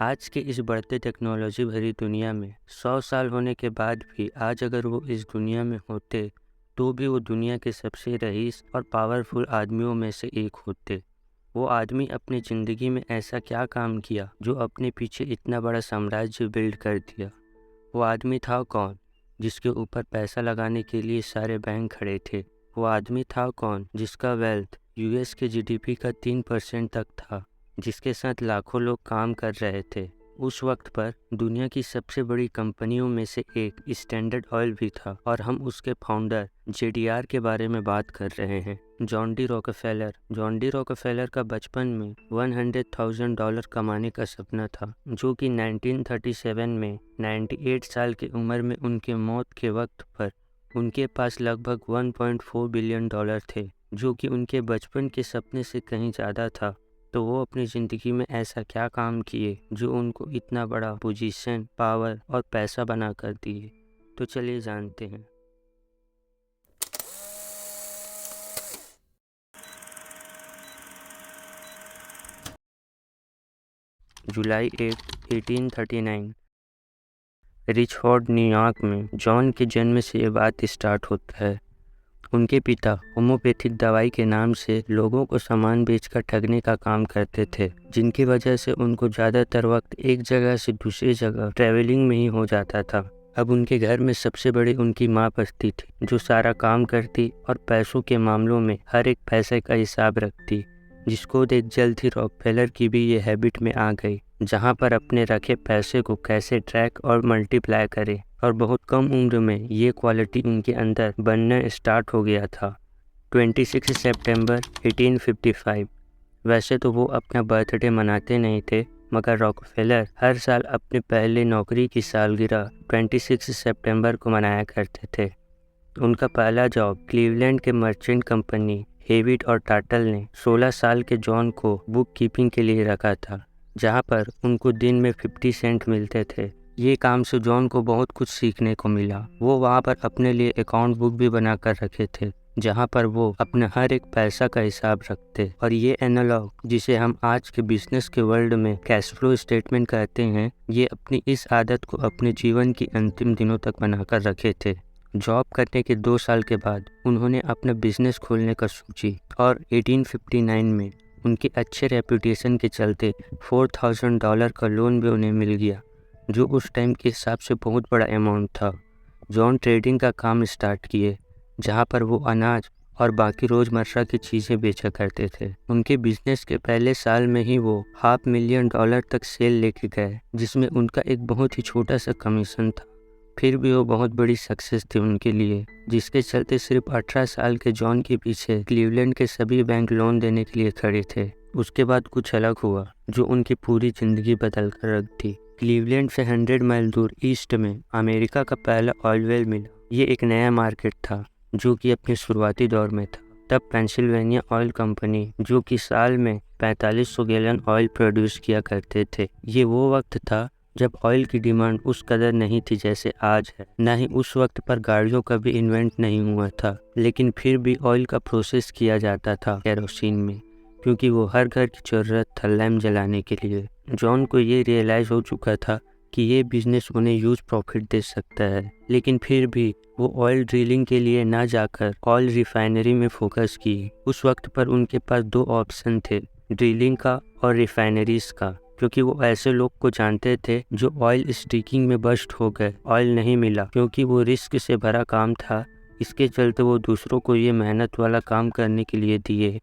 आज के इस बढ़ते टेक्नोलॉजी भरी दुनिया में 100 साल होने के बाद भी आज अगर वो इस दुनिया में होते तो भी वो दुनिया के सबसे रईस और पावरफुल आदमियों में से एक होते। वो आदमी अपनी ज़िंदगी में ऐसा क्या काम किया जो अपने पीछे इतना बड़ा साम्राज्य बिल्ड कर दिया। वो आदमी था कौन जिसके ऊपर पैसा लगाने के लिए सारे बैंक खड़े थे। वो आदमी था कौन जिसका वेल्थ यूएस के जीडीपी का 3% तक था, जिसके साथ लाखों लोग काम कर रहे थे। उस वक्त पर दुनिया की सबसे बड़ी कंपनियों में से एक स्टैंडर्ड ऑयल भी था और हम उसके फाउंडर जेडीआर के बारे में बात कर रहे हैं। जॉन डी रॉकफेलर का बचपन में $100,000 कमाने का सपना था, जो कि 1937 में 98 साल की उम्र में उनके मौत के वक्त पर उनके पास लगभग $1.4 बिलियन थे, जो कि उनके बचपन के सपने से कहीं ज़्यादा था। तो वो अपनी ज़िंदगी में ऐसा क्या काम किए जो उनको इतना बड़ा पोजीशन, पावर और पैसा बना कर दिए। तो चलिए जानते हैं। जुलाई 8, 1839 रिचफोर्ड, न्यूयॉर्क में जॉन के जन्म से ये बात स्टार्ट होता है। उनके पिता होम्योपैथिक दवाई के नाम से लोगों को सामान बेचकर ठगने का काम करते थे, जिनकी वजह से उनको ज़्यादातर वक्त एक जगह से दूसरी जगह ट्रैवलिंग में ही हो जाता था। अब उनके घर में सबसे बड़ी उनकी माँ बसती थी, जो सारा काम करती और पैसों के मामलों में हर एक पैसे का हिसाब रखती, जिसको देख जल्द ही रॉकफेलर की भी ये हैबिट में आ गई, जहाँ पर अपने रखे पैसे को कैसे ट्रैक और मल्टीप्लाई करे। और बहुत कम उम्र में ये क्वालिटी उनके अंदर बनना स्टार्ट हो गया था। 26 सितंबर 1855। वैसे तो वो अपना बर्थडे मनाते नहीं थे, मगर रॉकफेलर हर साल अपने पहले नौकरी की सालगिरह 26 सितंबर को मनाया करते थे। उनका पहला जॉब क्लीवलैंड के मर्चेंट कंपनी हेविट और टाटल ने 16 साल के जॉन को बुक कीपिंग के लिए रखा था, जहाँ पर उनको दिन में 50 सेंट मिलते थे। ये काम से जॉन को बहुत कुछ सीखने को मिला। वो वहाँ पर अपने लिए अकाउंट बुक भी बना कर रखे थे, जहाँ पर वो अपने हर एक पैसा का हिसाब रखते। और ये एनालॉग, जिसे हम आज के बिजनेस के वर्ल्ड में कैश फ्लो स्टेटमेंट कहते हैं, ये अपनी इस आदत को अपने जीवन की अंतिम दिनों तक बनाकर रखे थे। जॉब करने के 2 साल के बाद उन्होंने अपना बिजनेस खोलने का सोची और 1859 में उनके अच्छे रेपुटेशन के चलते $4,000 का लोन भी उन्हें मिल गया, जो उस टाइम के हिसाब से बहुत बड़ा अमाउंट था। जॉन ट्रेडिंग का काम स्टार्ट किए, जहां पर वो अनाज और बाकी रोज़मर्रा की चीज़ें बेचा करते थे। उनके बिजनेस के पहले साल में ही वो $500,000 तक सेल लेके गए, जिसमें उनका एक बहुत ही छोटा सा कमीशन था। फिर भी वो बहुत बड़ी सक्सेस थी उनके लिए, जिसके चलते सिर्फ 18 साल के जॉन के पीछे क्लीवलैंड के सभी बैंक लोन देने के लिए खड़े थे। उसके बाद कुछ अलग हुआ जो उनकी पूरी ज़िंदगी बदल कर रख दी। क्लीवलैंड से 100 माइल दूर ईस्ट में अमेरिका का पहला ऑयल वेल मिला। ये एक नया मार्केट था जो कि अपने शुरुआती दौर में था। तब पेंसिल्वेनिया ऑयल कंपनी, जो कि साल में 4500 गैलन ऑयल प्रोड्यूस किया करते थे। ये वो वक्त था जब ऑयल की डिमांड उस कदर नहीं थी जैसे आज है। न ही उस वक्त पर गाड़ियों का भी इन्वेंट नहीं हुआ था, लेकिन फिर भी ऑयल का प्रोसेस किया जाता था केरोसिन में, क्योंकि वो हर घर की ज़रूरत था लैम्प जलाने के लिए। जॉन को ये रियलाइज़ हो चुका था कि ये बिजनेस उन्हें ह्यूज प्रॉफिट दे सकता है, लेकिन फिर भी वो ऑयल ड्रिलिंग के लिए ना जाकर ऑयल रिफाइनरी में फोकस की। उस वक्त पर उनके पास 2 ऑप्शन थे, ड्रिलिंग का और रिफाइनरीज का, क्योंकि वो ऐसे लोग को जानते थे जो ऑयल स्टिकिंग में बस्ट हो गए। ऑयल नहीं मिला क्योंकि वो रिस्क से भरा काम था, इसके चलते वो दूसरों को ये मेहनत वाला काम करने के लिए दिए,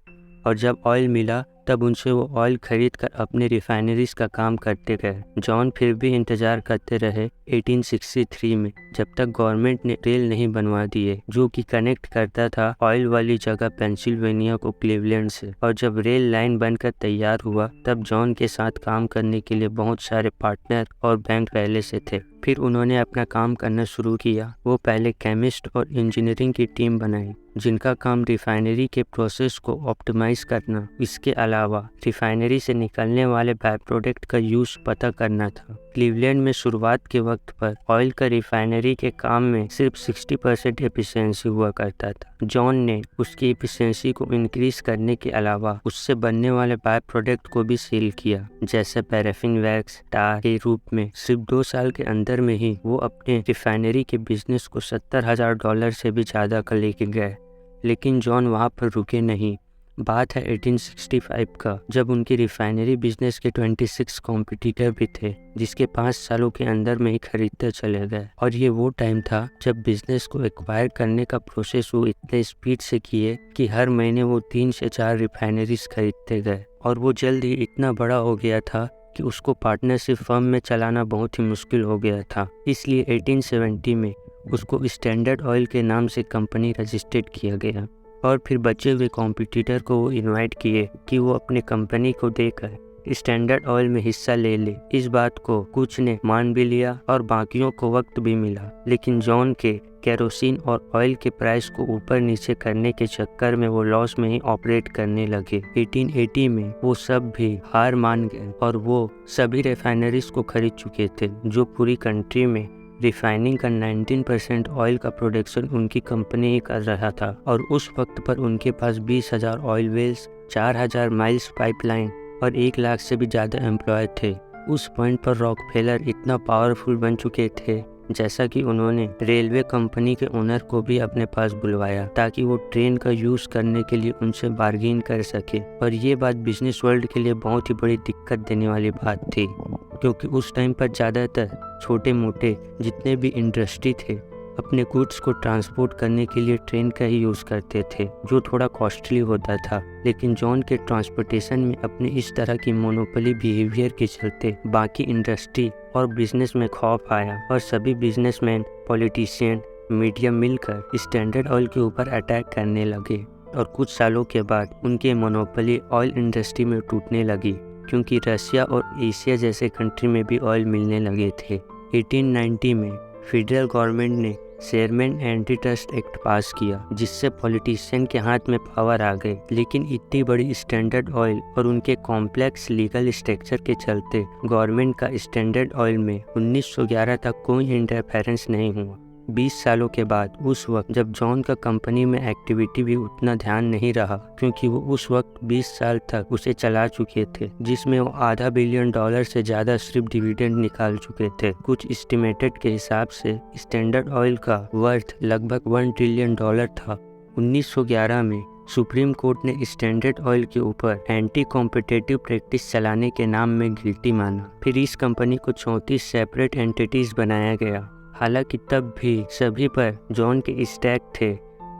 और जब ऑयल मिला तब उनसे वो ऑयल खरीद कर अपने रिफाइनरीज का काम करते गए। जॉन फिर भी इंतज़ार करते रहे 1863 में, जब तक गवर्नमेंट ने रेल नहीं बनवा दिए जो कि कनेक्ट करता था ऑयल वाली जगह पेंसिल्वेनिया को क्लीवलैंड से। और जब रेल लाइन बनकर तैयार हुआ तब जॉन के साथ काम करने के लिए बहुत सारे पार्टनर और बैंक पहले से थे। फिर उन्होंने अपना काम करना शुरू किया। वो पहले केमिस्ट और इंजीनियरिंग की टीम बनाई जिनका काम रिफाइनरी के प्रोसेस को ऑप्टिमाइज करना, इसके अलावा रिफाइनरी से निकलने वाले बाय प्रोडक्ट का यूज़ पता करना था। क्लीवलैंड में शुरुआत के वक्त पर ऑयल का रिफाइनरी के काम में सिर्फ 60% एफिशिएंसी हुआ करता था। जॉन ने उसकी एफिशिएंसी को इंक्रीज करने के अलावा उससे बनने वाले बाय प्रोडक्ट को भी सेल किया, जैसे पैराफिन वैक्स, टार के रूप में। सिर्फ 2 साल के अंदर में ही वो अपने रिफाइनरी के बिजनेस को $70,000 से भी ज़्यादा का लेके गए। लेकिन जॉन वहाँ पर रुके नहीं। बात है 1865 का, जब उनकी रिफाइनरी बिजनेस के 26 कॉम्पिटिटर भी थे, जिसके 5 सालों के अंदर में ही खरीदते चले गए। और ये वो टाइम था जब बिजनेस को एक्वायर करने का प्रोसेस वो इतने स्पीड से किए कि हर महीने वो 3 से 4 रिफाइनरीज खरीदते गए। और वो जल्द ही इतना बड़ा हो गया था कि उसको पार्टनरशिप फर्म में चलाना बहुत ही मुश्किल हो गया था। इसलिए 1870 में उसको स्टैंडर्ड ऑयल के नाम से कंपनी रजिस्टर्ड किया गया। और फिर बचे हुए कॉम्पिटिटर को वो इनवाइट किए कि वो अपने कंपनी को देकर स्टैंडर्ड ऑयल में हिस्सा ले ले। इस बात को कुछ ने मान भी लिया और बाकियों को वक्त भी मिला। लेकिन जॉन के केरोसिन और ऑयल के प्राइस को ऊपर नीचे करने के चक्कर में वो लॉस में ही ऑपरेट करने लगे। 1880 में वो सब भी हार मान गए और वो सभी रिफाइनरीज को खरीद चुके थे, जो पूरी कंट्री में रिफाइनिंग का 19% ऑयल का प्रोडक्शन उनकी कंपनी ही कर रहा था। और उस वक्त पर उनके पास 20,000 ऑयल वेल्स, 4,000 माइल्स पाइपलाइन और 1 लाख से भी ज़्यादा एम्प्लॉय थे। उस पॉइंट पर रॉकफेलर इतना पावरफुल बन चुके थे, जैसा कि उन्होंने रेलवे कंपनी के ओनर को भी अपने पास बुलवाया ताकि वो ट्रेन का यूज़ करने के लिए उनसे बार्गेन कर सके। और ये बात बिजनेस वर्ल्ड के लिए बहुत ही बड़ी दिक्कत देने वाली बात थी, क्योंकि उस टाइम पर ज़्यादातर छोटे मोटे जितने भी इंडस्ट्री थे अपने गुड्स को ट्रांसपोर्ट करने के लिए ट्रेन का ही यूज़ करते थे, जो थोड़ा कॉस्टली होता था। लेकिन जॉन के ट्रांसपोर्टेशन में अपने इस तरह की मोनोपोली बिहेवियर के चलते बाकी इंडस्ट्री और बिजनेस में खौफ आया और सभी बिजनेसमैन, पॉलिटिशियन, मीडिया मिलकर स्टैंडर्ड ऑयल के ऊपर अटैक करने लगे। और कुछ सालों के बाद उनके मोनोपोली ऑयल इंडस्ट्री में टूटने लगी, क्योंकि रशिया और एशिया जैसे कंट्री में भी ऑयल मिलने लगे थे। 1890 में फेडरल गवर्नमेंट ने शेरमैन एंटी ट्रस्ट एक्ट पास किया, जिससे पॉलिटिशियन के हाथ में पावर आ गए। लेकिन इतनी बड़ी स्टैंडर्ड ऑयल और उनके कॉम्प्लेक्स लीगल स्ट्रक्चर के चलते गवर्नमेंट का स्टैंडर्ड ऑयल में 1911 तक कोई इंटरफेरेंस नहीं हुआ। 20 सालों के बाद, उस वक्त जब जॉन का कंपनी में एक्टिविटी भी उतना ध्यान नहीं रहा, क्योंकि वो उस वक्त 20 साल तक उसे चला चुके थे, जिसमें वो $500 बिलियन से ज़्यादा सिर्फ डिविडेंड निकाल चुके थे। कुछ एस्टिमेटेड के हिसाब से स्टैंडर्ड ऑयल का वर्थ लगभग $1 ट्रिलियन था। 1911 में सुप्रीम कोर्ट ने स्टैंडर्ड ऑयल के ऊपर एंटी कॉम्पिटिटिव प्रैक्टिस चलाने के नाम में गिल्टी माना। फिर इस कंपनी को 34 सेपरेट एंटिटीज बनाया गया। हालांकि तब भी सभी पर जॉन के स्टैक थे।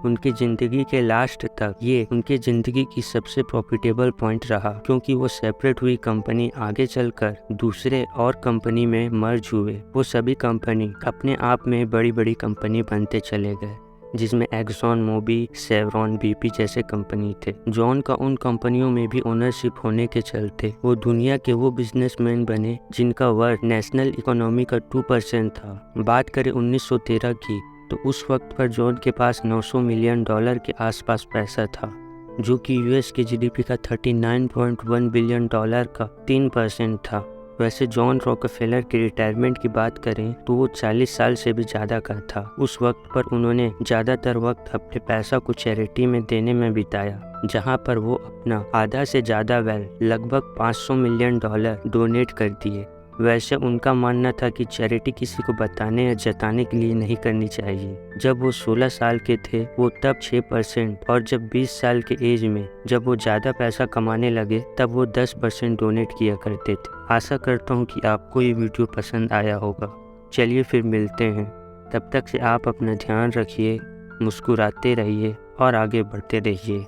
उनकी ज़िंदगी के लास्ट तक ये उनकी ज़िंदगी की सबसे प्रॉफिटेबल पॉइंट रहा, क्योंकि वो सेपरेट हुई कंपनी आगे चलकर दूसरे और कंपनी में मर्ज हुए। वो सभी कंपनी अपने आप में बड़ी बड़ी कंपनी बनते चले गए, जिसमें एक्सॉन मोबिल, शेवरॉन, BP जैसे कंपनी थे। जॉन का उन कंपनियों में भी ओनरशिप होने के चलते वो दुनिया के वो बिजनेसमैन बने जिनका वर्थ नेशनल इकोनॉमी का 2% था। बात करें 1913 की, तो उस वक्त पर जॉन के पास $900 मिलियन के आसपास पैसा था, जो कि US के GDP का $39.1 बिलियन का 3% था। वैसे जॉन रॉकफेलर के रिटायरमेंट की बात करें तो वो 40 साल से भी ज़्यादा का था। उस वक्त पर उन्होंने ज़्यादातर वक्त अपने पैसा को चैरिटी में देने में बिताया, जहां पर वो अपना आधा से ज़्यादा लगभग $500 मिलियन डोनेट कर दिए। वैसे उनका मानना था कि चैरिटी किसी को बताने या जताने के लिए नहीं करनी चाहिए। जब वो 16 साल के थे वो तब 6%, और जब 20 साल के एज में जब वो ज़्यादा पैसा कमाने लगे तब वो 10% डोनेट किया करते थे। आशा करता हूँ कि आपको ये वीडियो पसंद आया होगा। चलिए फिर मिलते हैं, तब तक से आप अपना ध्यान रखिए, मुस्कुराते रहिए और आगे बढ़ते रहिए।